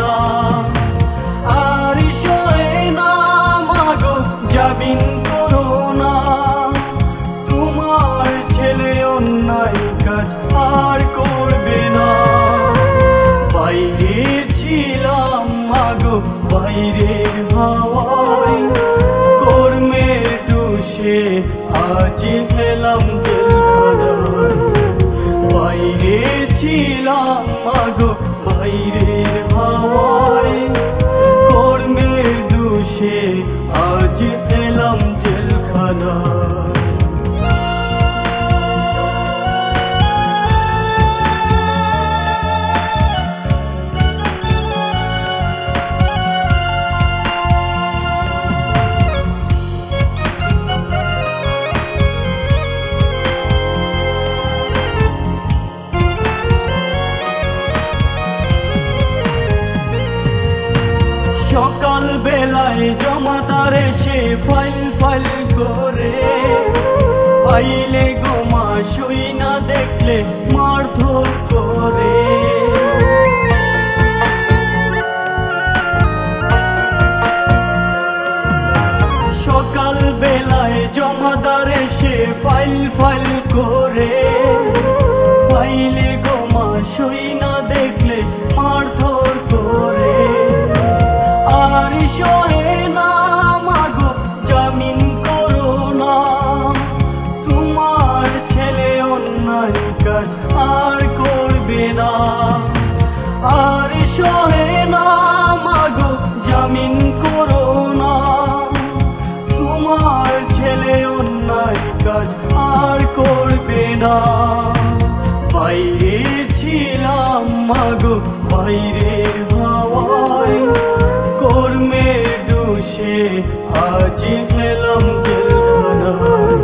না, আর সয়ে না মাগো জামিন করো না। তোমার ছেলে অন্যায় কাজ আর করবে না। বাইরে ছিলাম মাগো বাইরের হাওয়ায়, কর্মের দোষে আজ এলাম জেলখানায়। বাইরে ছিলাম মাগো বাইরের হাওয়ায়, কর্মের দোষে আজ এলাম জেলখানায়। সকাল বেলায় জমাদার এসে ফাইল ফাইল করে, ফাইলে গোমা শুই না দেখলে মারধর করে। সকাল বেলায় জমাদার এসে ফাইল ফাইল করে, ফাইলে গোমা শুই না দেখলে মারধর করে। আর সয়ে না মাগো জামিন করো না, তোমার ছেলে অন্যায় কাজ আর করবে না। আর সয়ে না মাগো জামিন করো না, তোমার ছেলে অন্যায় কাজ আর করবে না। বাইরে ছিলাম মাগো বাইরের হাওয়ায়, কর্মের দোষে আজ এলাম জেলখানায়।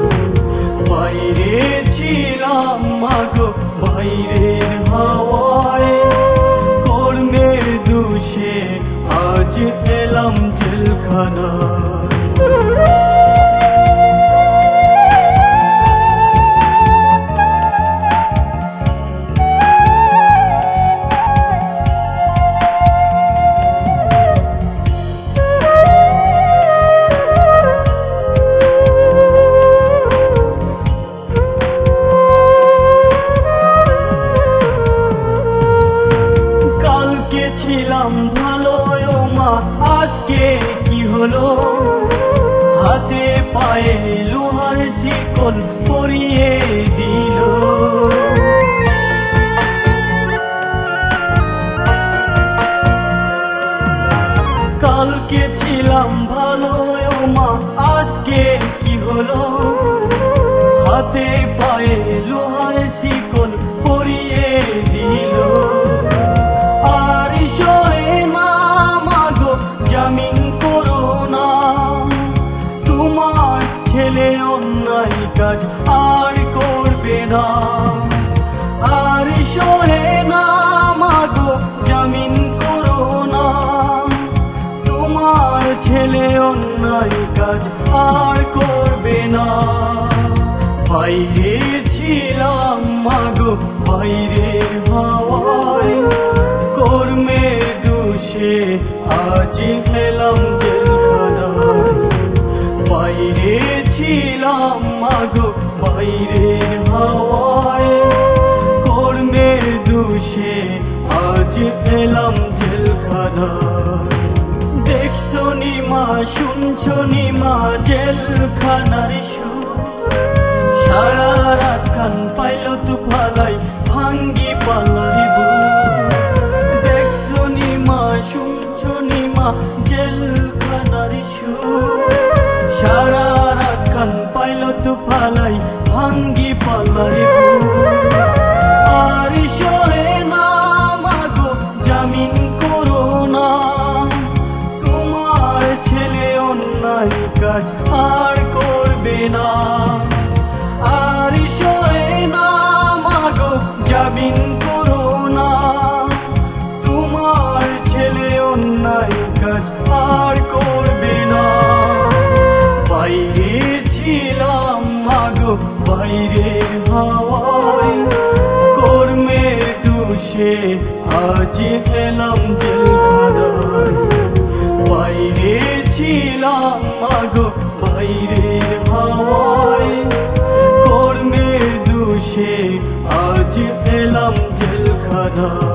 বাইরে ছিলাম মাগো বাইরের হাওয়ায়, কর্মের দোষে আজ এলাম জেলখানায়। ছিলাম ভালো মা, আজকে কি হলো? হাতে পায়ে লোহার শিকল পরিয়ে দিল। কালকে ছিলাম ভালো মা, আজকে কি হলো? হাতে পায়ে লোহার শিকল পরিয়ে দিল। জামিন করো না, তোমার ছেলে অন্যায় কাজ আর করবে না। আর সয়ে না মাগো জামিন করো না, তোমার ছেলে অন্যায় কাজ আর করবে না। বাইরে ছিলাম মাগো বাইরের হাওয়ায়, কর্মের দোষে আজ এলাম জেলখানায়। বাইরে ছিলাম মাগো বাইরের হাওয়ায়, কর্মের দোষে আজ এলাম জেলখানায়। দেখছো নি মা, শুনছো নি মা জেলখানার সুর, সারা রাত কান পাইল তু ফালাই ভাঙ্গি পালাই বুক। দেখছো নি মা, শুনছো নি মা জেলখানার সুর, সারা রাত কান পাইল তু ফালাই ভাঙ্গি পালাই বুক। আর সয়ে না মাগো জামিন করো না, তোমার ছেলে অন্যায় কাজ আর করবে না। আর সয়ে না মাগো জামিন করো না, তোমার ছেলে অন্যায় কাজ আর করবে না। বাইরে ছিলাম মাগো বাইরের হাওয়া, বাধা